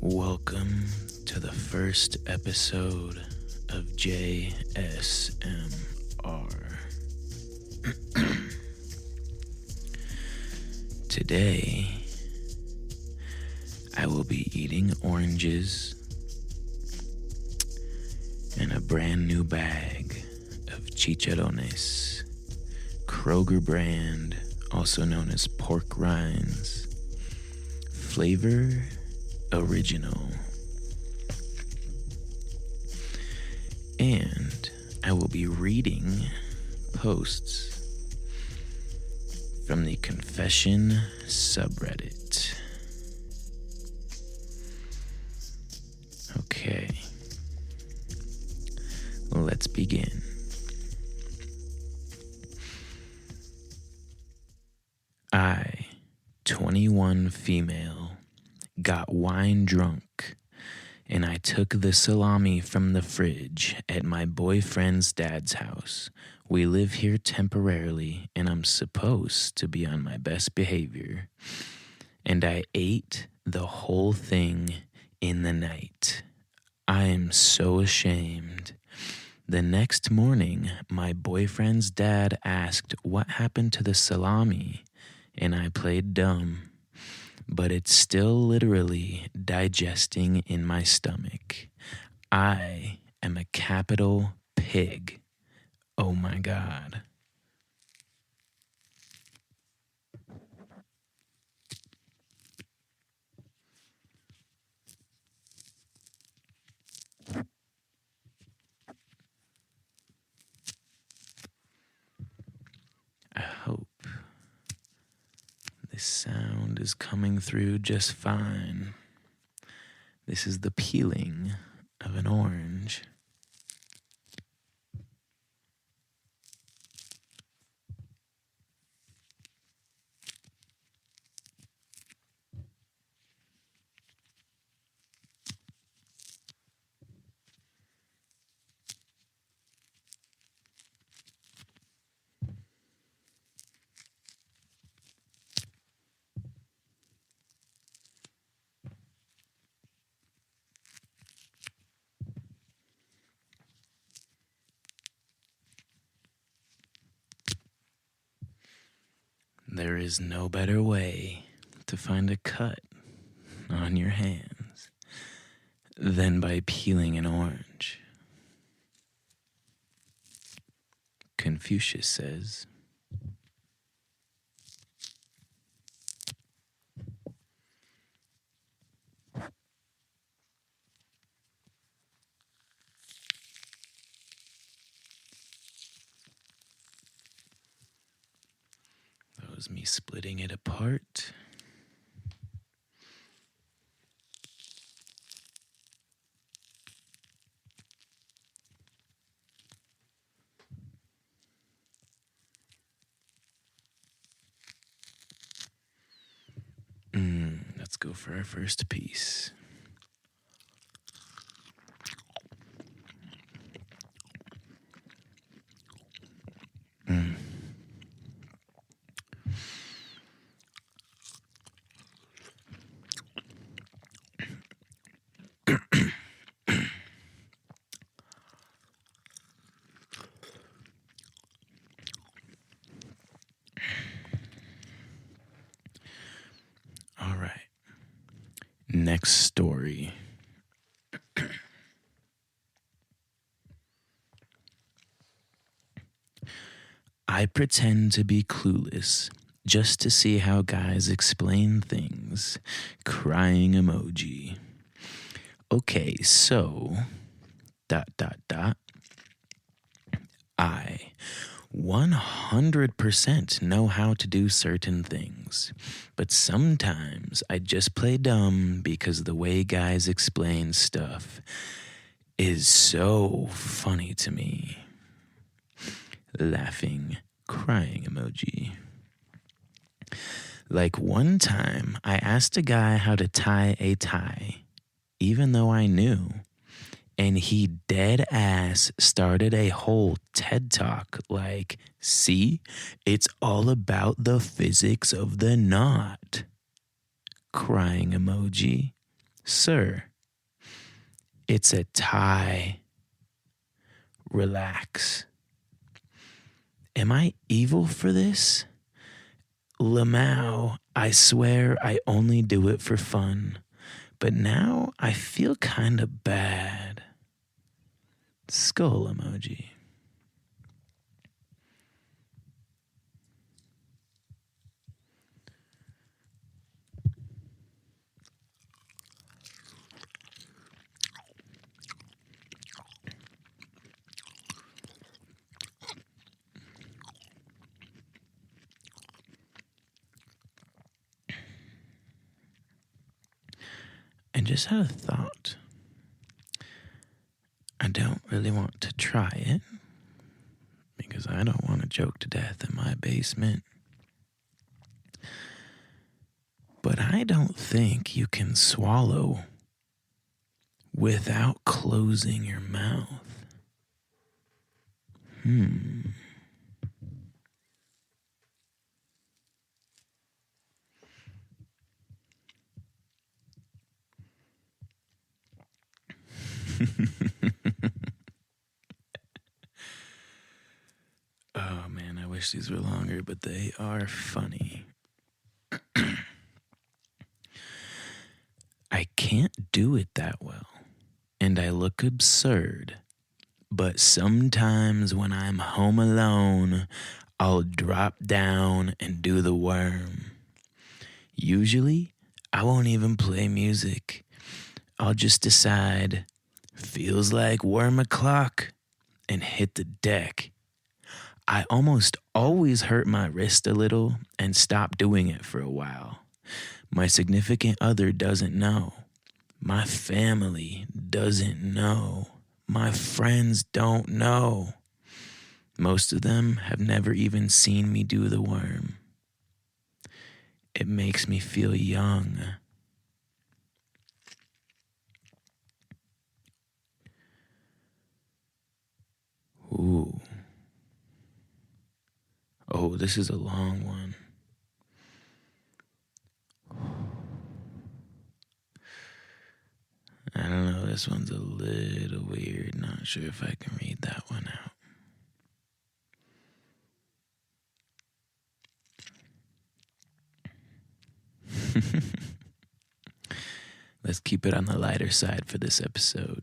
Welcome to the first episode of JSMR. Today, I will be eating oranges and a brand new bag of chicharrones, Kroger brand, also known as pork rinds, flavor original. And I will be reading posts from the Confession subreddit. Okay, let's begin. I, 21 female, got wine drunk, and I took the salami from the fridge at my boyfriend's dad's house. We live here temporarily, and I'm supposed to be on my best behavior. And I ate the whole thing in the night. I am so ashamed. The next morning, my boyfriend's dad asked what happened to the salami, and I played dumb. But it's still literally digesting in my stomach. I am a capital pig. Oh my God. I hope this sound is coming through just fine. This is the peeling of an orange. There is no better way to find a cut on your hands than by peeling an orange. Confucius says, that was me splitting it apart. Let's go for our first piece. All right. Next story. I pretend to be clueless just to see how guys explain things. Crying emoji. Okay, so ... I 100% know how to do certain things, but sometimes I just play dumb because the way guys explain stuff is so funny to me. Laughing, crying emoji. Like one time, I asked a guy how to tie a tie, even though I knew. And he dead ass started a whole TED talk like, see, it's all about the physics of the knot. Crying emoji. Sir, it's a tie. Relax. Am I evil for this? Lamau, I swear I only do it for fun. But now I feel kinda bad. Skull emoji. I just had a thought. I don't really want to try it because I don't want to choke to death in my basement. But I don't think you can swallow without closing your mouth. Oh man, I wish these were longer, but they are funny. I can't do it that well, and I look absurd. But sometimes when I'm home alone, I'll drop down and do the worm. Usually, I won't even play music. I'll just decide, feels like worm o'clock, and hit the deck. I almost always hurt my wrist a little and stop doing it for a while. My significant other doesn't know. My family doesn't know. My friends don't know. Most of them have never even seen me do the worm. It makes me feel young. Ooh. Oh, this is a long one. I don't know, this one's a little weird. Not sure if I can read that one out. Let's keep it on the lighter side for this episode.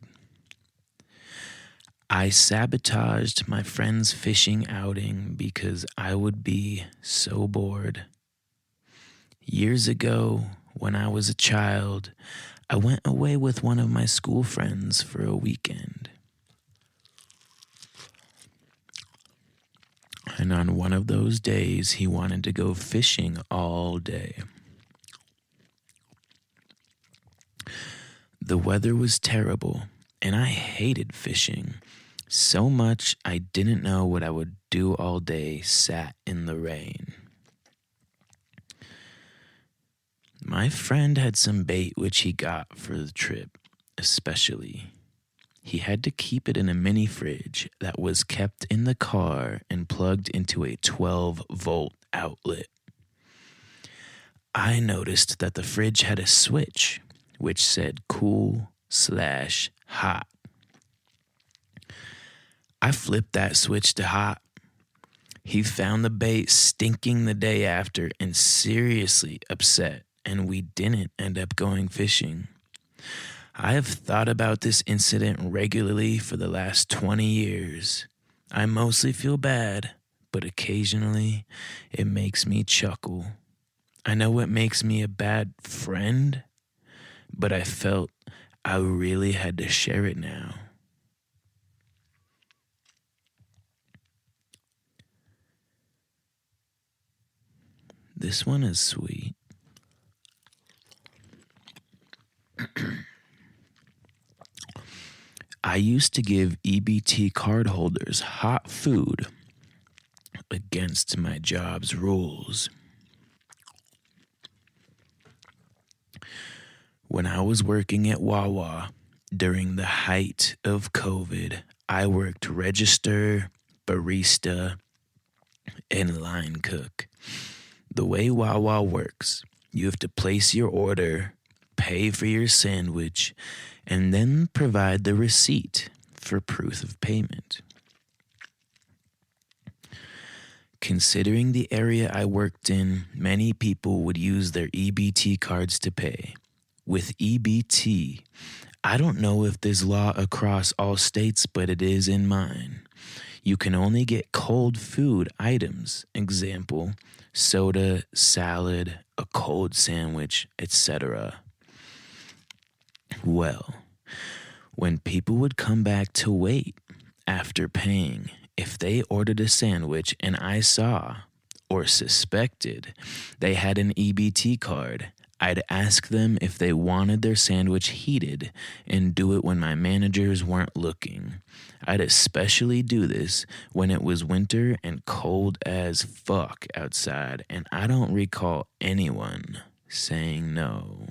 I sabotaged my friend's fishing outing because I would be so bored. Years ago, when I was a child, I went away with one of my school friends for a weekend. And on one of those days, he wanted to go fishing all day. The weather was terrible, and I hated fishing so much I didn't know what I would do all day sat in the rain. My friend had some bait which he got for the trip, especially. He had to keep it in a mini fridge that was kept in the car and plugged into a 12-volt outlet. I noticed that the fridge had a switch which said cool/hot. I flipped that switch to hot. He found the bait stinking the day after and seriously upset, and we didn't end up going fishing. I have thought about this incident regularly for the last 20 years. I mostly feel bad, but occasionally it makes me chuckle. I know it makes me a bad friend, but I felt I really had to share it now. This one is sweet. I used to give EBT card holders hot food against my job's rules. When I was working at Wawa during the height of COVID, I worked register, barista, and line cook. The way Wawa works, you have to place your order, pay for your sandwich, and then provide the receipt for proof of payment. Considering the area I worked in, many people would use their EBT cards to pay. With EBT, I don't know if this law across all states, but it is in mine. You can only get cold food items, example, soda, salad, a cold sandwich, etc. Well, when people would come back to wait after paying, if they ordered a sandwich and I saw or suspected they had an EBT card, I'd ask them if they wanted their sandwich heated and do it when my managers weren't looking. I'd especially do this when it was winter and cold as fuck outside, and I don't recall anyone saying no.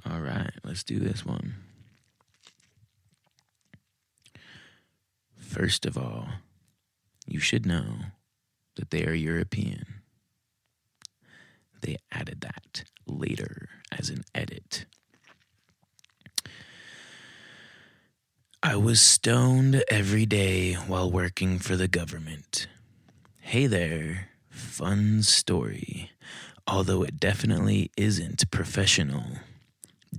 All right, let's do this one. First of all, you should know that they are European. They added that later as an edit. I was stoned every day while working for the government. Hey there, fun story, although it definitely isn't professional.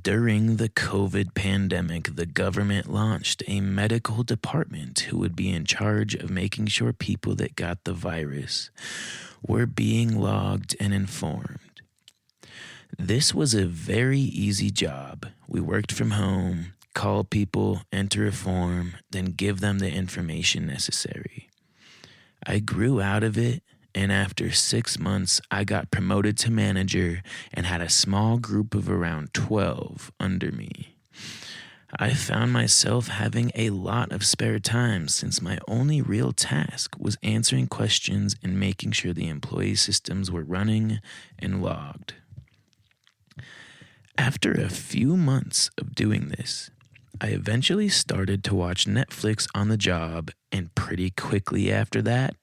During the COVID pandemic, the government launched a medical department who would be in charge of making sure people that got the virus were being logged and informed. This was a very easy job. We worked from home, call people, enter a form, then give them the information necessary. I grew out of it, and after 6 months, I got promoted to manager and had a small group of around 12 under me. I found myself having a lot of spare time since my only real task was answering questions and making sure the employee systems were running and logged. After a few months of doing this, I eventually started to watch Netflix on the job, and pretty quickly after that,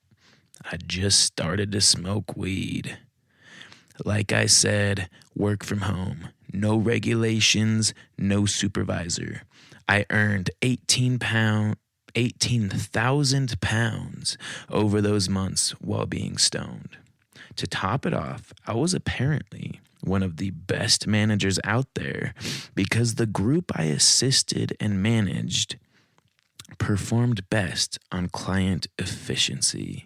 I just started to smoke weed. Like I said, work from home, no regulations, no supervisor. I earned 18,000 pounds over those months while being stoned. To top it off, I was apparently one of the best managers out there because the group I assisted and managed performed best on client efficiency.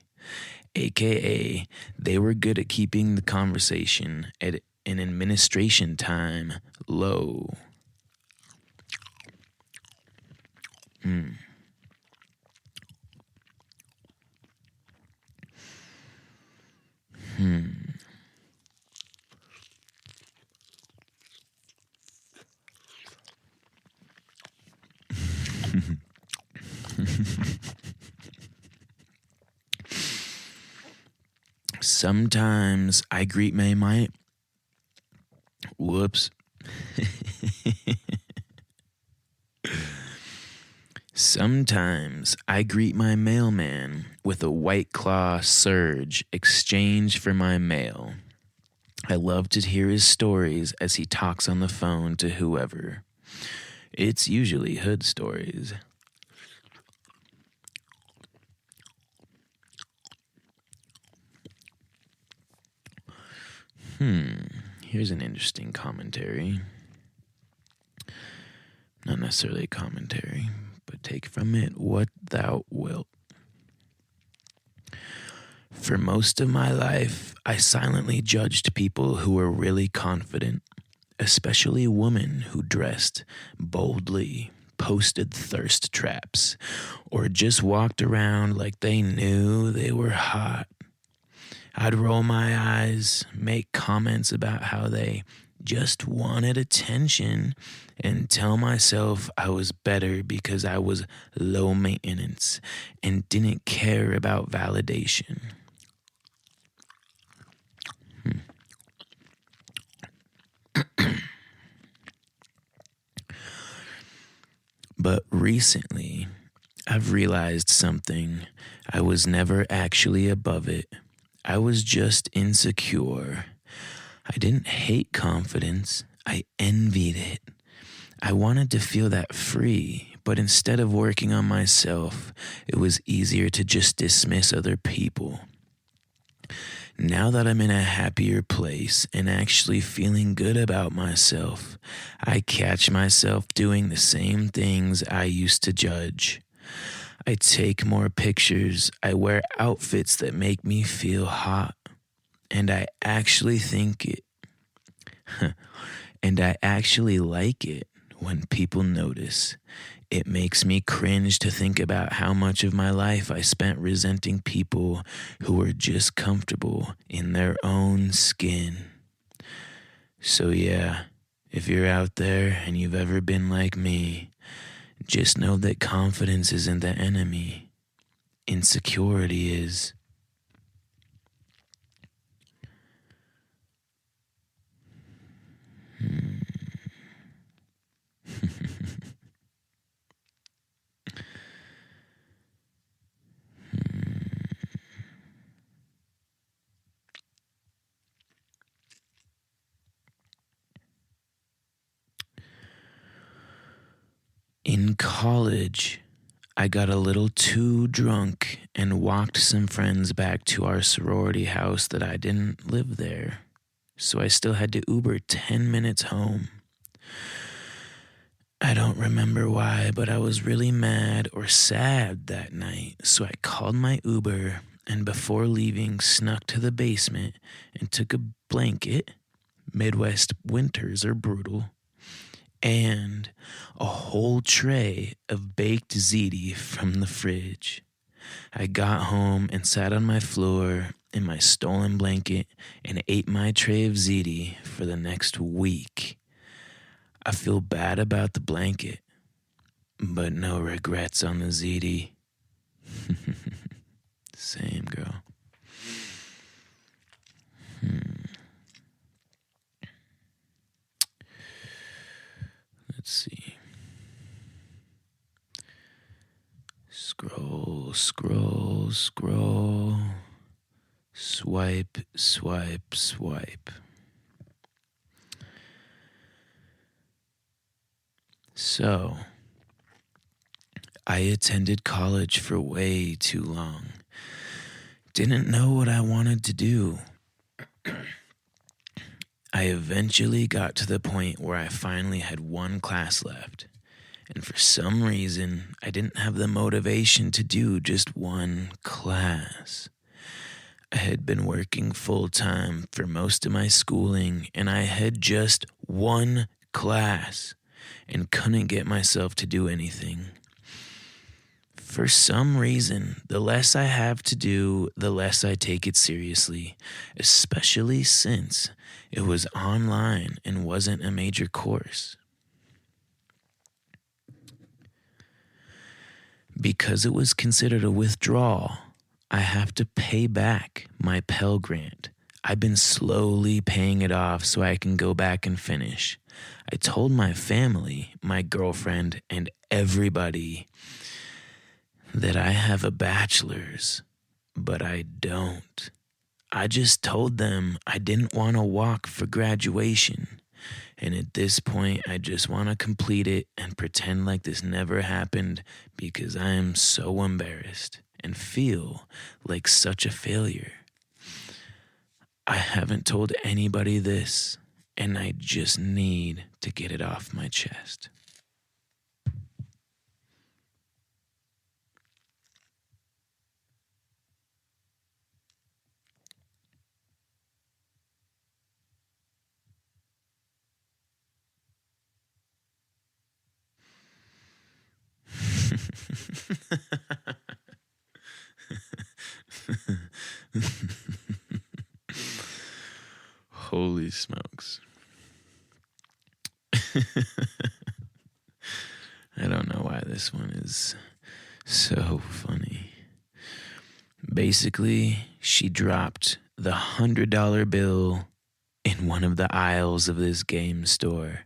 AKA, they were good at keeping the conversation at an administration time low. Sometimes I greet my whoops. Sometimes I greet my mailman with a White Claw Surge exchange for my mail. I love to hear his stories as he talks on the phone to whoever. It's usually hood stories. Here's an interesting commentary. Not necessarily a commentary, but take from it what thou wilt. For most of my life, I silently judged people who were really confident, especially women who dressed boldly, posted thirst traps, or just walked around like they knew they were hot. I'd roll my eyes, make comments about how they just wanted attention, and tell myself I was better because I was low maintenance and didn't care about validation. But recently, I've realized something. I was never actually above it. I was just insecure. I didn't hate confidence, I envied it. I wanted to feel that free, but instead of working on myself, it was easier to just dismiss other people. Now that I'm in a happier place and actually feeling good about myself, I catch myself doing the same things I used to judge. I take more pictures, I wear outfits that make me feel hot, and I actually think it, and I actually like it when people notice. It makes me cringe to think about how much of my life I spent resenting people who were just comfortable in their own skin. So, yeah, if you're out there and you've ever been like me, just know that confidence isn't the enemy, insecurity is. In college, I got a little too drunk and walked some friends back to our sorority house that I didn't live there. So I still had to Uber 10 minutes home. I don't remember why, but I was really mad or sad that night. So I called my Uber and before leaving, snuck to the basement and took a blanket. Midwest winters are brutal. And a whole tray of baked ziti from the fridge. I got home and sat on my floor in my stolen blanket and ate my tray of ziti for the next week. I feel bad about the blanket, but no regrets on the ziti. Same, girl. Let's see. Scroll, scroll, scroll. Swipe, swipe, swipe. So, I attended college for way too long. Didn't know what I wanted to do. I eventually got to the point where I finally had one class left. And for some reason, I didn't have the motivation to do just one class. I had been working full time for most of my schooling, and I had just one class and couldn't get myself to do anything. For some reason, the less I have to do, the less I take it seriously, especially since it was online and wasn't a major course. Because it was considered a withdrawal, I have to pay back my Pell Grant. I've been slowly paying it off so I can go back and finish. I told my family, my girlfriend, and everybody that I have a bachelor's, but I don't. I just told them I didn't want to walk for graduation. And at this point, I just want to complete it and pretend like this never happened because I am so embarrassed and feel like such a failure. I haven't told anybody this, and I just need to get it off my chest. Holy smokes. I don't know why this one is so funny. Basically, she dropped the $100 bill in one of the aisles of this game store.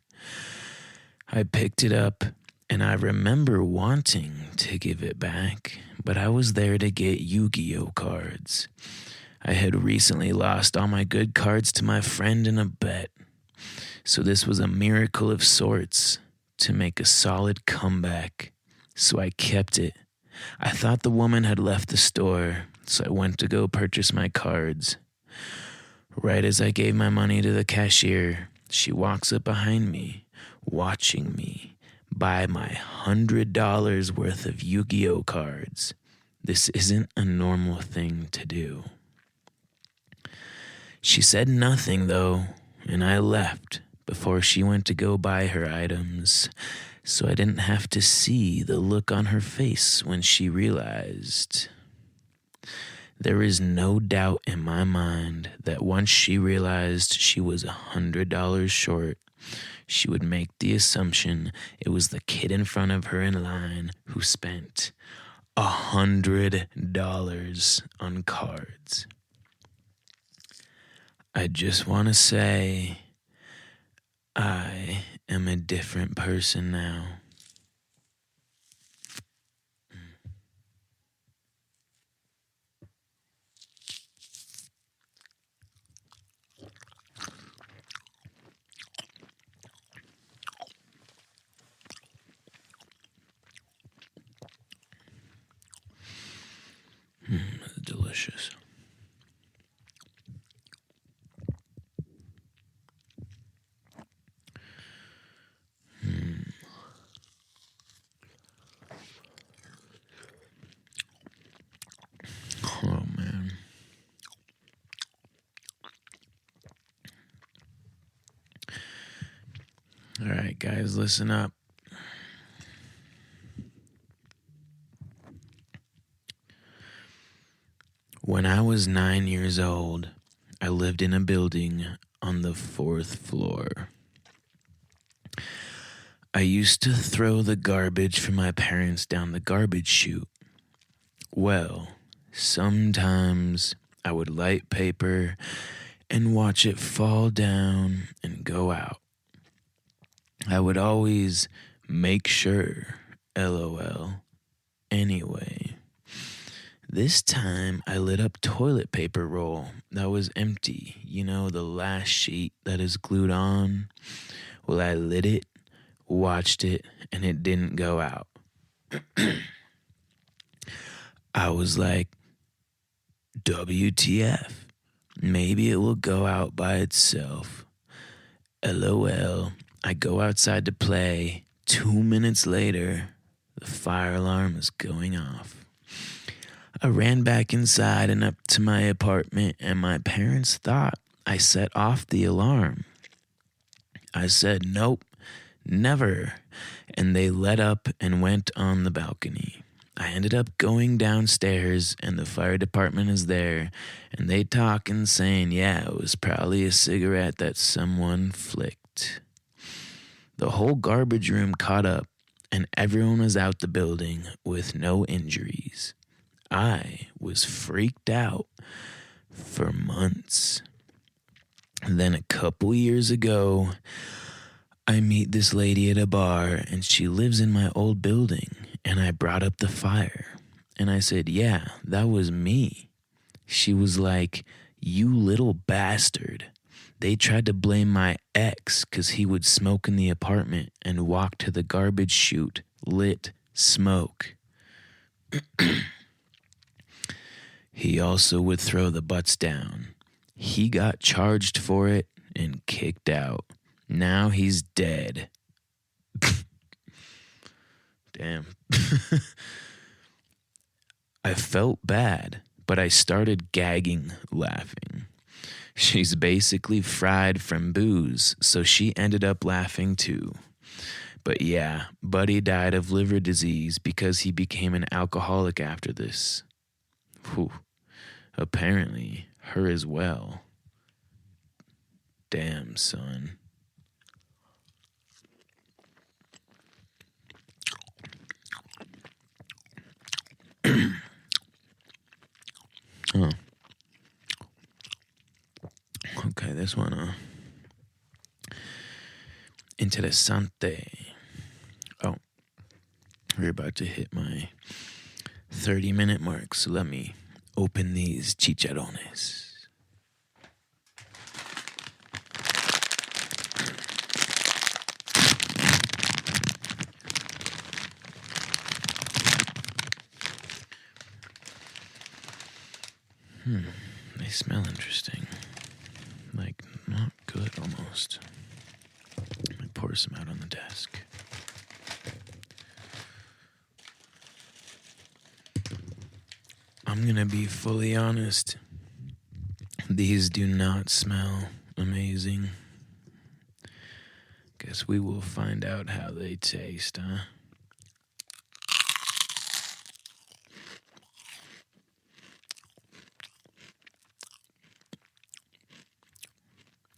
I picked it up And I remember wanting to give it back, but I was there to get Yu-Gi-Oh cards. I had recently lost all my good cards to my friend in a bet, so this was a miracle of sorts to make a solid comeback. So I kept it. I thought the woman had left the store, so I went to go purchase my cards. Right as I gave my money to the cashier, she walks up behind me, watching me buy my $100 worth of Yu-Gi-Oh cards. This isn't a normal thing to do. She said nothing, though, and I left before she went to go buy her items, so I didn't have to see the look on her face when she realized. There is no doubt in my mind that once she realized she was $100 short, she would make the assumption it was the kid in front of her in line who spent $100 on cards. I just want to say I am a different person now. That's delicious. Oh, man. All right, guys, listen up. When I was 9 years old, I lived in a building on the 4th floor. I used to throw the garbage for my parents down the garbage chute. Well, sometimes I would light paper and watch it fall down and go out. I would always make sure, LOL. Anyway, this time I lit up toilet paper roll that was empty. You know, the last sheet that is glued on? Well, I lit it, watched it, and it didn't go out. I was like, WTF? Maybe it will go out by itself. LOL. I go outside to play. 2 minutes later, the fire alarm is going off. I ran back inside and up to my apartment, and my parents thought I set off the alarm. I said, nope, never. And they let up and went on the balcony. I ended up going downstairs, and the fire department is there, and they talk and saying, yeah, it was probably a cigarette that someone flicked. The whole garbage room caught up, and everyone was out the building with no injuries. I was freaked out for months. Then a couple years ago, I meet this lady at a bar, and she lives in my old building, and I brought up the fire. And I said, yeah, that was me. She was like, you little bastard. They tried to blame my ex because he would smoke in the apartment and walk to the garbage chute, lit smoke. He also would throw the butts down. He got charged for it and kicked out. Now he's dead. Damn. I felt bad, but I started gagging, laughing. She's basically fried from booze, so she ended up laughing too. But yeah, Buddy died of liver disease because he became an alcoholic after this. Whew. Apparently, her as well. Damn, son. Oh. Okay, this one, Interessante. Oh. We're about to hit my 30-minute mark, so let me open these chicharrones. They smell interesting. Like, not good almost. Let me pour some out on the desk. I'm gonna be fully honest. These do not smell amazing. Guess we will find out how they taste, huh?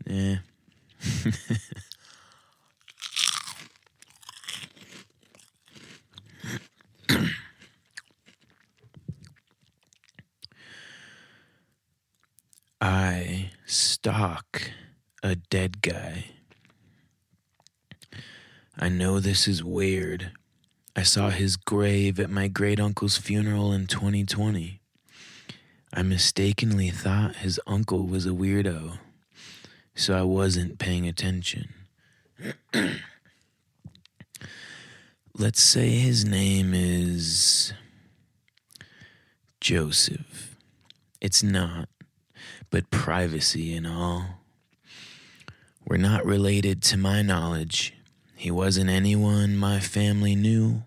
Eh. I stalk a dead guy. I know this is weird. I saw his grave at my great uncle's funeral in 2020. I mistakenly thought his uncle was a weirdo, so I wasn't paying attention. Let's say his name is Joseph. It's not, but privacy and all. We're not related to my knowledge. He wasn't anyone my family knew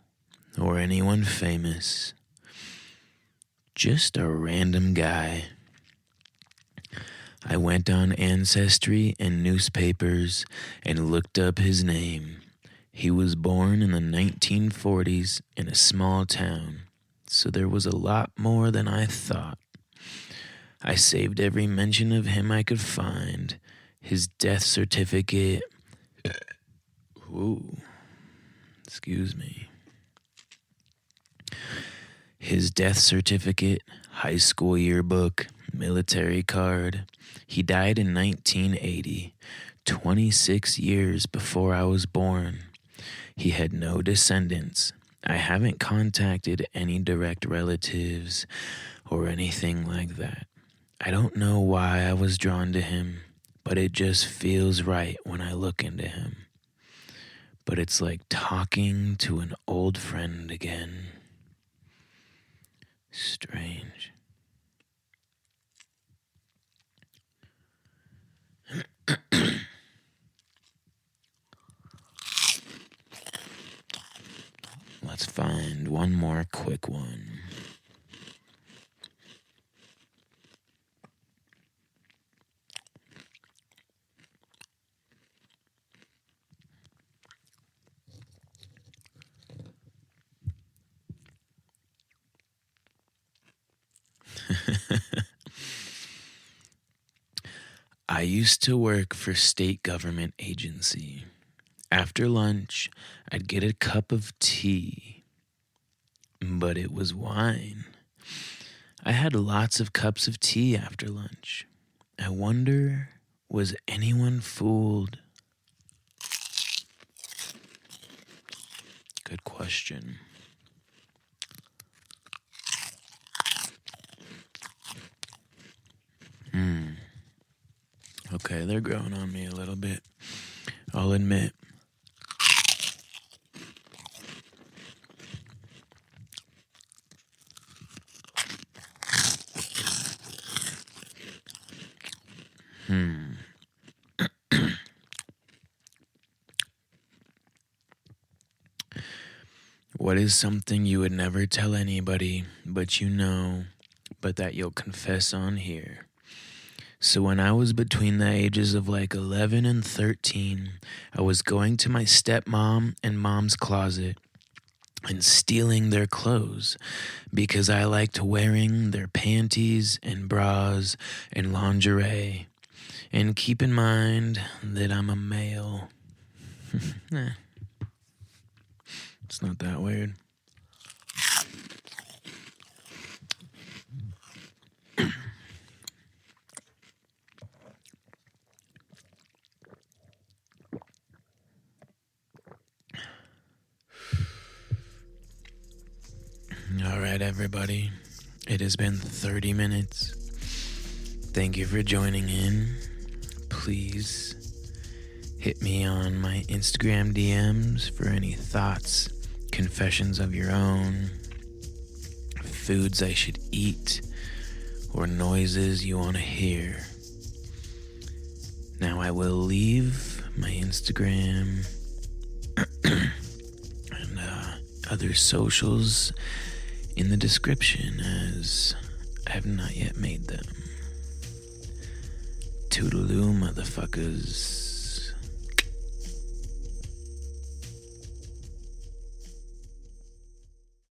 or anyone famous. Just a random guy. I went on Ancestry and newspapers and looked up his name. He was born in the 1940s in a small town, so there was a lot more than I thought. I saved every mention of him I could find. His death certificate. Ooh, excuse me. His death certificate, high school yearbook, military card. He died in 1980, 26 years before I was born. He had no descendants. I haven't contacted any direct relatives or anything like that. I don't know why I was drawn to him, but it just feels right when I look into him. But it's like talking to an old friend again. Strange. Let's find one more quick one. I used to work for state government agency. After lunch, I'd get a cup of tea, but it was wine. I had lots of cups of tea after lunch. I wonder, was anyone fooled? Good question. Okay, they're growing on me a little bit, I'll admit. What is something you would never tell anybody, but that you'll confess on here? So when I was between the ages of like 11 and 13, I was going to my stepmom and mom's closet and stealing their clothes because I liked wearing their panties and bras and lingerie. And keep in mind that I'm a male. It's not that weird. right, everybody. It has been 30 minutes. Thank you for joining in. Please hit me on my Instagram DMs for any thoughts, confessions of your own, foods I should eat, or noises you want to hear. Now I will leave my Instagram and other socials in the description, as I have not yet made them. Toodaloo, motherfuckers.